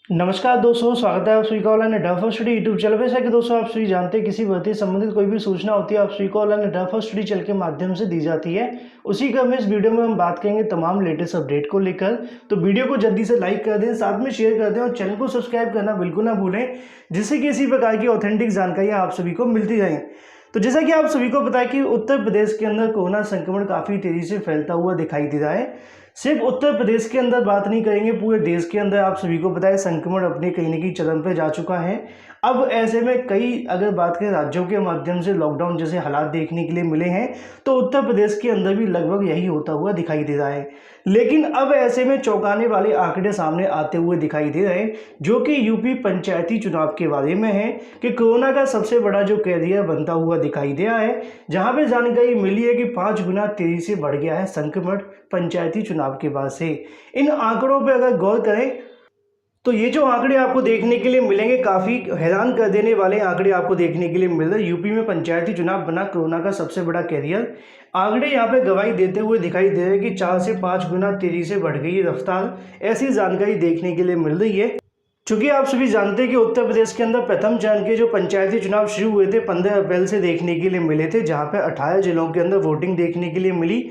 नमस्कार दोस्तों, स्वागत है आप सभी का ऑनलाइन अड्डा फॉर स्टडी यूट्यूब चैनल पे। जैसा कि दोस्तों आप सभी जानते हैं, किसी भर्ती से संबंधित कोई भी सूचना होती है आप सभी को ऑनलाइन अड्डा फॉर स्टडी चैनल के माध्यम से दी जाती है। उसी क्रम में इस वीडियो में हम बात करेंगे तमाम लेटेस्ट अपडेट को लेकर। तो वीडियो को जल्दी से लाइक कर दें, साथ में शेयर कर दें और चैनल को सब्सक्राइब करना बिल्कुल ना भूलें, जिससे कि इसी प्रकार की ऑथेंटिक जानकारियाँ आप सभी को मिलती रहें। तो जैसा कि आप सभी को पता है कि उत्तर प्रदेश के अंदर कोरोना संक्रमण काफ़ी तेज़ी से फैलता हुआ दिखाई दे रहा है। सिर्फ उत्तर प्रदेश के अंदर बात नहीं करेंगे, पूरे देश के अंदर आप सभी को पता है संक्रमण अपने कहीं न कहीं चरम पे जा चुका है। अब ऐसे में कई अगर बात करें राज्यों के माध्यम से लॉकडाउन जैसे हालात देखने के लिए मिले हैं, तो उत्तर प्रदेश के अंदर भी लगभग यही होता हुआ दिखाई दे रहा है। लेकिन अब ऐसे में चौंकाने वाले आंकड़े सामने आते हुए दिखाई दे रहे हैं, जो कि यूपी पंचायती चुनाव के बारे में है कि कोरोना का सबसे बड़ा जो कैरियर बनता हुआ दिखाई दे रहा है, जहां पे जानकारी मिली है कि 5 गुना तेजी से बढ़ गया है संक्रमण पंचायती चुनाव के बाद से। इन आंकड़ों पर अगर गौर करें तो ये जो आंकड़े आपको देखने के लिए मिलेंगे, काफ़ी हैरान कर देने वाले आंकड़े आपको देखने के लिए मिल रहे हैं। यूपी में पंचायती चुनाव बना कोरोना का सबसे बड़ा कैरियर। आंकड़े यहाँ पे गवाही देते हुए दिखाई दे रहे हैं कि 4 से 5 गुना तेजी से बढ़ गई रफ्तार, ऐसी जानकारी देखने के लिए मिल रही है। चूंकि आप सभी जानते हैं कि उत्तर प्रदेश के अंदर प्रथम चरण के जो पंचायती चुनाव शुरू हुए थे 15 अप्रैल से देखने के लिए मिले थे, जहां पे 18 जिलों के अंदर वोटिंग देखने के लिए मिली।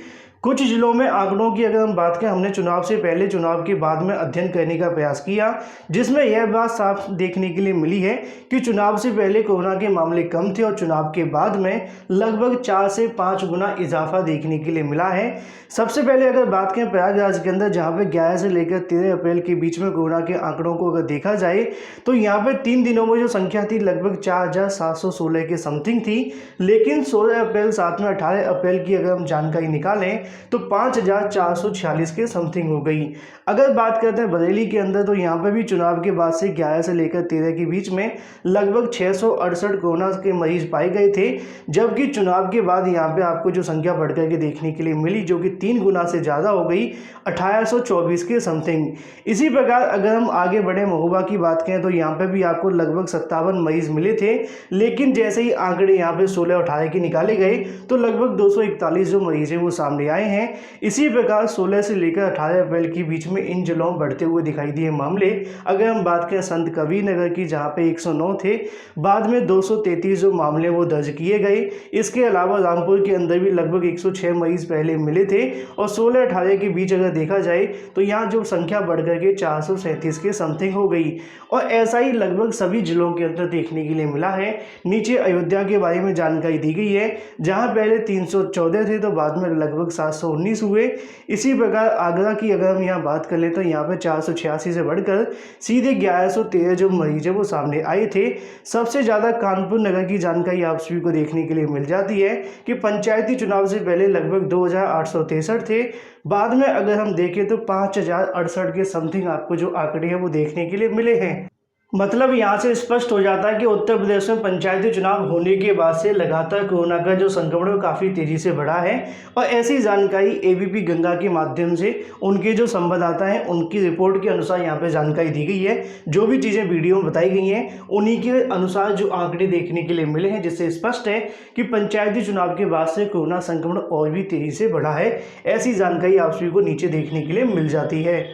कुछ जिलों में आंकड़ों की अगर हम बात करें, हमने चुनाव से पहले चुनाव के बाद में अध्ययन करने का प्रयास किया, जिसमें यह बात साफ देखने के लिए मिली है कि चुनाव से पहले कोरोना के मामले कम थे और चुनाव के बाद में लगभग 4 से 5 गुना इजाफा देखने के लिए मिला है। सबसे पहले अगर बात करें प्रयागराज के अंदर, जहाँ पे 11 से लेकर 13 अप्रैल के बीच में कोरोना के आंकड़ों को अगर देखा जाए, तो यहाँ पे 3 दिनों में जो संख्या थी लगभग 4716 के समथिंग थी। लेकिन 16 अप्रैल साथ में 18 अप्रैल की अगर हम जानकारी निकालें तो 5446 के समथिंग हो गई। अगर बात करते हैं बरेली के अंदर, तो यहाँ पे भी चुनाव के बाद से 11 से लेकर 13 के बीच में लगभग 668 कोरोना के मरीज पाए गए थे, जबकि चुनाव के बाद यहाँ पे आपको जो संख्या बढ़ करके देखने के लिए मिली, जो कि 3 गुना से ज़्यादा हो गई, 1824 के समथिंग। इसी प्रकार अगर हम आगे बढ़े महोबा की बात करें, तो यहाँ पे भी आपको लगभग 57 मरीज मिले थे। लेकिन जैसे ही आंकड़े यहाँ पे 16 और 18 के निकाले गए, तो लगभग 241 जो मरीज हैं वो सामने आए हैं। इसी प्रकार 16 से लेकर 18 अप्रैल के बीच में इन जिलों में बढ़ते हुए दिखाई दिए मामले। अगर हम बात करें संत कबीर नगर की, जहां पे 109 थे, बाद में 233 जो मामले वो दर्ज किए गए। इसके अलावा रामपुर के अंदर भी लगभग 106 मरीज पहले मिले थे और 16-18 के बीच अगर देखा जाए तो यहाँ जो संख्या बढ़ करके 437 के समथिंग हो गई। और ऐसा ही लगभग सभी जिलों के अंदर देखने के लिए मिला है। नीचे अयोध्या के बारे में जानकारी दी गई है, जहाँ पहले 314 थे तो बाद में लगभग 719 हुए। इसी प्रकार आगरा की अगर हम यहाँ बात कर ले, तो यहाँ पे 486 से बढ़कर सीधे 1113 जो मरीज है वो सामने आए थे। सबसे ज़्यादा कानपुर नगर की जानकारी आप सभी को देखने के लिए मिल जाती है कि पंचायती चुनाव से पहले लगभग 2863 थे, बाद में अगर हम देखें तो 5068 के समथिंग आपको जो आंकड़े हैं वो देखने के लिए मिले हैं। मतलब यहाँ से स्पष्ट हो जाता है कि उत्तर प्रदेश में पंचायती चुनाव होने के बाद से लगातार कोरोना का जो संक्रमण है काफ़ी तेज़ी से बढ़ा है। और ऐसी जानकारी एबीपी गंगा के माध्यम से उनके जो संवाददाता हैं उनकी रिपोर्ट के अनुसार यहाँ पे जानकारी दी गई है। जो भी चीज़ें वीडियो में बताई गई हैं उन्हीं के अनुसार जो आंकड़े देखने के लिए मिले हैं, जिससे स्पष्ट है कि पंचायती चुनाव के बाद से कोरोना संक्रमण और भी तेज़ी से बढ़ा है। ऐसी जानकारी आप सभी को नीचे देखने के लिए मिल जाती है।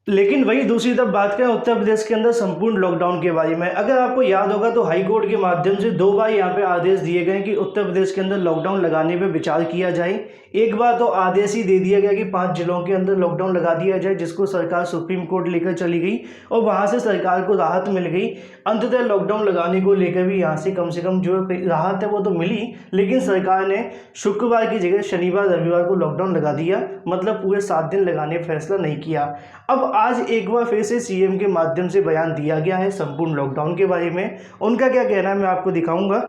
लेकिन वहीं दूसरी तरफ बात करें उत्तर प्रदेश के अंदर संपूर्ण लॉकडाउन के बारे में, अगर आपको याद होगा तो हाई कोर्ट के माध्यम से 2 बार यहाँ पे आदेश दिए गए कि उत्तर प्रदेश के अंदर लॉकडाउन लगाने पे विचार किया जाए। एक बार तो आदेश ही दे दिया गया कि 5 जिलों के अंदर लॉकडाउन लगा दिया जाए, जिसको सरकार सुप्रीम कोर्ट लेकर चली गई और वहाँ से सरकार को राहत मिल गई। अंततः लॉकडाउन लगाने को लेकर भी यहाँ से कम जो राहत है वो तो मिली, लेकिन सरकार ने शुक्रवार की जगह शनिवार रविवार को लॉकडाउन लगा दिया, मतलब पूरे 7 दिन लगाने फैसला नहीं किया। अब आज एक बार फिर से सीएम के माध्यम से बयान दिया गया है संपूर्ण लॉकडाउन के बारे में। उनका क्या कहना है मैं आपको दिखाऊंगा।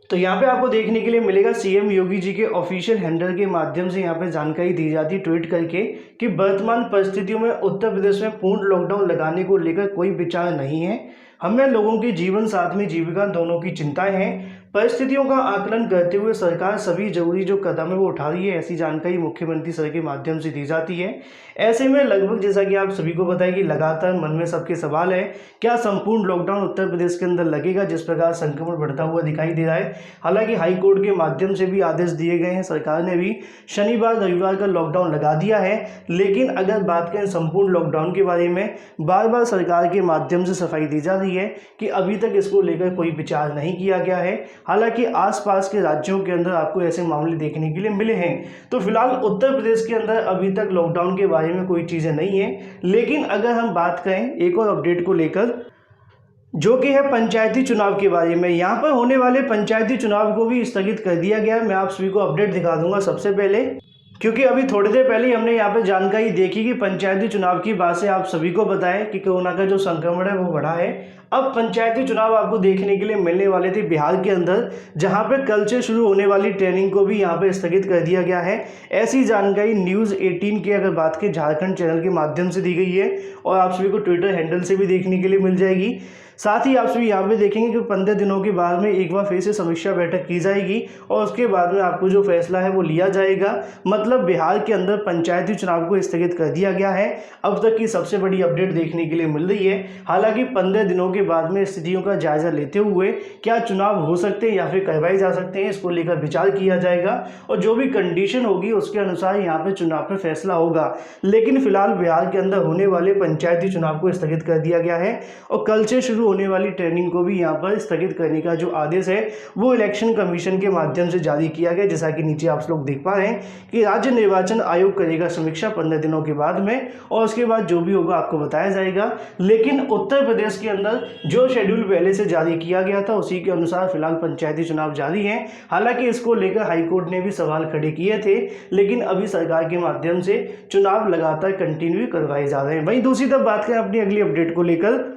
तो यहाँ पे आपको देखने के लिए मिलेगा सीएम योगी जी के ऑफिशियल हैंडल के माध्यम से यहाँ पे जानकारी दी जाती ट्वीट करके कि वर्तमान परिस्थितियों में उत्तर प्रदेश में पूर्ण लॉकडाउन लगाने को लेकर कोई विचार नहीं है। हमें लोगों के जीवन साथ में जीविका दोनों की चिंताएं हैं। परिस्थितियों का आकलन करते हुए सरकार सभी जरूरी जो कदम है वो उठा रही है, ऐसी जानकारी मुख्यमंत्री सर के माध्यम से दी जाती है। ऐसे में लगभग जैसा कि आप सभी को पता है कि लगातार मन में सबके सवाल है, क्या संपूर्ण लॉकडाउन उत्तर प्रदेश के अंदर लगेगा जिस प्रकार संक्रमण बढ़ता हुआ दिखाई दे रहा है। हालांकि हाई कोर्ट के माध्यम से भी आदेश दिए गए हैं, सरकार ने भी शनिवार रविवार का लॉकडाउन लगा दिया है। लेकिन अगर बात करें संपूर्ण लॉकडाउन के बारे में, बार बार सरकार के माध्यम से सफाई दी जा रही है कि अभी तक इसको लेकर कोई विचार नहीं किया गया है। हालांकि आसपास के राज्यों के अंदर आपको ऐसे मामले देखने के लिए मिले हैं। तो फिलहाल उत्तर प्रदेश के अंदर अभी तक लॉकडाउन के बारे में कोई चीज़ें नहीं है। लेकिन अगर हम बात करें एक और अपडेट को लेकर, जो कि है पंचायती चुनाव के बारे में, यहाँ पर होने वाले पंचायती चुनाव को भी स्थगित कर दिया गया है। मैं आप सभी को अपडेट दिखा दूंगा सबसे पहले, क्योंकि अभी थोड़ी देर पहले हमने यहाँ पे जानकारी देखी कि पंचायती चुनाव की बात से आप सभी को बताएं कि कोरोना का जो संक्रमण है वो बढ़ा है। अब पंचायती चुनाव आपको देखने के लिए मिलने वाले थे बिहार के अंदर, जहां पे कल से शुरू होने वाली ट्रेनिंग को भी यहाँ पे स्थगित कर दिया गया है। ऐसी जानकारी न्यूज़ 18 की अगर बात की झारखंड चैनल के माध्यम से दी गई है और आप सभी को ट्विटर हैंडल से भी देखने के लिए मिल जाएगी। साथ ही आप सभी यहाँ पे देखेंगे कि 15 दिनों के बाद में एक बार फिर से समीक्षा बैठक की जाएगी और उसके बाद में आपको जो फैसला है वो लिया जाएगा। मतलब बिहार के अंदर पंचायती चुनाव को स्थगित कर दिया गया है। अब तक की सबसे बड़ी अपडेट देखने के लिए मिल रही है। हालांकि 15 दिनों के बाद में स्थितियों का जायजा लेते हुए क्या चुनाव हो सकते हैं या फिर करवाए जा सकते हैं, इसको लेकर विचार किया जाएगा और जो भी कंडीशन होगी उसके अनुसार यहाँ पे चुनाव पर फैसला होगा। लेकिन फिलहाल बिहार के अंदर होने वाले पंचायती चुनाव को स्थगित कर दिया गया है और कल से शुरू होने वाली ट्रेनिंग को भी यहाँ पर स्थगित करने का जो आदेश है वो इलेक्शन कमीशन के माध्यम से जारी किया गया। जैसा कि नीचे आप लोग देख पा रहे हैं कि राज्य निर्वाचन आयोग करेगा समीक्षा 15 दिनों के बाद में और उसके बाद जो भी होगा आपको बताया जाएगा। लेकिन उत्तर प्रदेश के अंदर जो शेड्यूल पहले से जारी किया गया था उसी के अनुसार फिलहाल पंचायती चुनाव जारी है। हालांकि इसको लेकर हाईकोर्ट ने भी सवाल खड़े किए थे, लेकिन अभी सरकार के माध्यम से चुनाव लगातार कंटिन्यू करवाए जा रहे हैं। वहीं दूसरी तरफ बात करें अपनी अगली अपडेट को लेकर,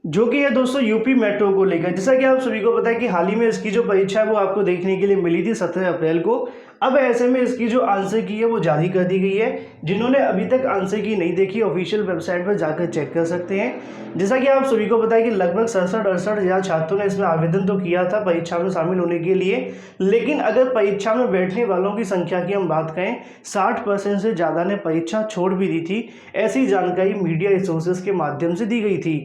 जो कि है दोस्तों यूपी मेट्रो को लेकर। जैसा कि आप सभी को पता है कि हाल ही में इसकी जो परीक्षा है वो आपको देखने के लिए मिली थी 17 अप्रैल को। अब ऐसे में इसकी जो आंसर की है वो जारी कर दी गई है। जिन्होंने अभी तक आंसर की नहीं देखी ऑफिशियल वेबसाइट पर जाकर चेक कर सकते हैं। जैसा कि आप सभी को पता है कि लगभग 67-68 हज़ार छात्रों ने इसमें आवेदन तो किया था परीक्षा में शामिल होने के लिए। लेकिन अगर परीक्षा में बैठने वालों की संख्या की हम बात करें, 60% से ज़्यादा ने परीक्षा छोड़ भी दी थी। ऐसी जानकारी मीडिया रिसोर्सेज के माध्यम से दी गई थी।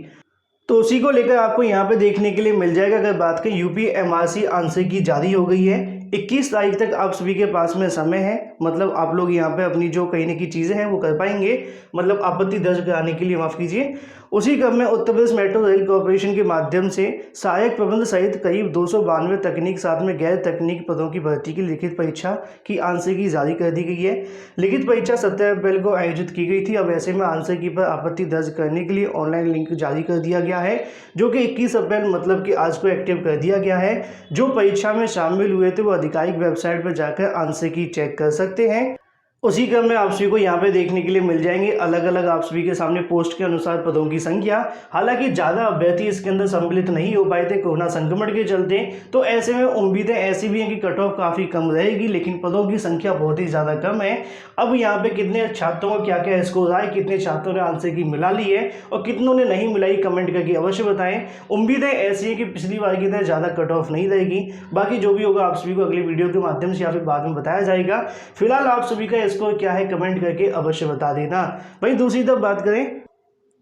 तो उसी को लेकर आपको यहाँ पे देखने के लिए मिल जाएगा। अगर बात करें यूपी एमआरसी आंसर की जारी हो गई है, 21 तारीख तक आप सभी के पास में समय है। मतलब आप लोग यहाँ पे अपनी जो कहने की चीज़ें हैं वो कर पाएंगे, मतलब आपत्ति दर्ज कराने के लिए, माफ़ कीजिए। उसी क्रम में Uttar Pradesh metro rail corporation के माध्यम से सहायक प्रबंध सहित करीब 292 तकनीक साथ में गैर तकनीक पदों की भर्ती की लिखित परीक्षा की आंसर की जारी कर दी गई है। लिखित परीक्षा 17 अप्रैल को आयोजित की गई थी। अब ऐसे में आंसर की पर आपत्ति दर्ज करने के लिए ऑनलाइन लिंक जारी कर दिया गया है, जो कि 21 अप्रैल मतलब कि आज को एक्टिव कर दिया गया है। जो परीक्षा में शामिल हुए थे वो आधिकारिक वेबसाइट पर जाकर आंसर की चेक कर सकते हैं। उसी क्रम में आप सभी को यहाँ पे देखने के लिए मिल जाएंगे अलग अलग आप सभी के सामने पोस्ट के अनुसार पदों की संख्या। हालांकि ज़्यादा अभ्यर्थी इसके अंदर सम्मिलित नहीं हो पाए थे कोरोना संक्रमण के चलते, तो ऐसे में उम्मीदें ऐसी भी हैं कि कट ऑफ काफ़ी कम रहेगी, लेकिन पदों की संख्या बहुत ही ज़्यादा कम है। अब यहाँ पे कितने छात्रों का क्या क्या स्कोर आए, कितने छात्रों ने आंसर की मिला ली है और कितनों ने नहीं मिलाई, कमेंट करके अवश्य बताएं। उम्मीदें ऐसी है कि पिछली बार की तरह ज़्यादा कट ऑफ नहीं रहेगी। बाकी जो भी होगा आप सभी को अगली वीडियो के माध्यम से या फिर बाद में बताया जाएगा। फिलहाल आप सभी का स्कोर क्या है कमेंट करके अवश्य बता देना। वहीं दूसरी तरफ बात करें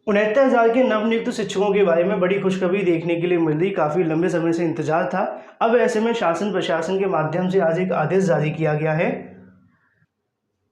69,000 के नवनियुक्त शिक्षकों के बारे में बड़ी खुशखबरी देखने के लिए मिल रही। काफ़ी लंबे समय से इंतजार था। अब ऐसे में शासन प्रशासन के माध्यम से आज एक आदेश जारी किया गया है,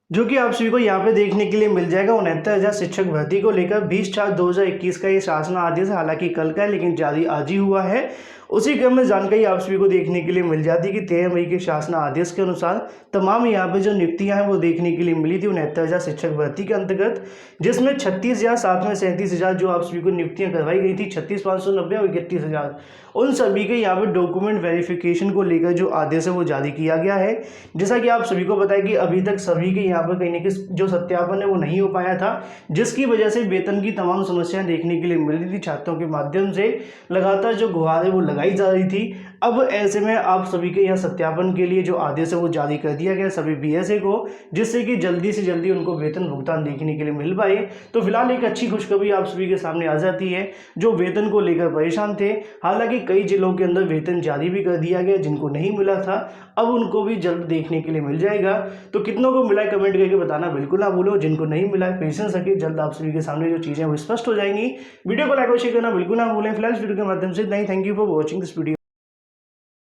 जो कि आप सभी को यहाँ पे देखने के लिए मिल जाएगा। 69,000 शिक्षक भर्ती को लेकर 20/4/2021 का ये शासन आदेश हालांकि कल का है, लेकिन जारी आज ही हुआ है। उसी क्रम में जानकारी आप सभी को देखने के लिए मिल जाती है कि 13 मई के शासन आदेश के अनुसार तमाम यहाँ पे जो नियुक्तियां हैं वो देखने के लिए मिली थी 69,000 शिक्षक भर्ती के अंतर्गत, जिसमें 36,000 साथ में 37,000 जो आप सभी को नियुक्तियां करवाई गई थी, 36,590 और 31,000 उन सभी के यहाँ पे डॉक्यूमेंट वेरिफिकेशन को लेकर जो आदेश है वो जारी किया गया है। जैसा कि आप सभी को पता है कि अभी तक सभी के यहाँ पर कहीं ना कहीं जो सत्यापन है वो नहीं हो पाया था, जिसकी वजह से वेतन की तमाम समस्याएं देखने के लिए मिल रही थी। छात्रों के माध्यम से लगातार जो गुहार है वो लगाई जा रही थी। अब ऐसे में आप सभी के यहाँ सत्यापन के लिए जो आदेश है वो जारी कर दिया गया सभी बीएसए को, जिससे कि जल्दी से जल्दी उनको वेतन भुगतान देखने के लिए मिल पाए। तो फिलहाल एक अच्छी खुशखबरी आप सभी के सामने आ जाती है, जो वेतन को लेकर परेशान थे। हालांकि कई जिलों के अंदर वेतन जारी भी कर दिया गया, जिनको नहीं मिला था अब उनको भी जल्द देखने के लिए मिल जाएगा। तो कितनों को मिला है कमेंट करके बताना बिल्कुल ना भूलो। जिनको नहीं मिला है पेशेंस रखिए, जल्द आप सभी के सामने जो चीज़ें वो स्पष्ट हो जाएंगी। वीडियो को लाइक और शेयर करना बिल्कुल ना भूलें। फिलहाल इस वीडियो के माध्यम से नहीं, thank you for watching this video.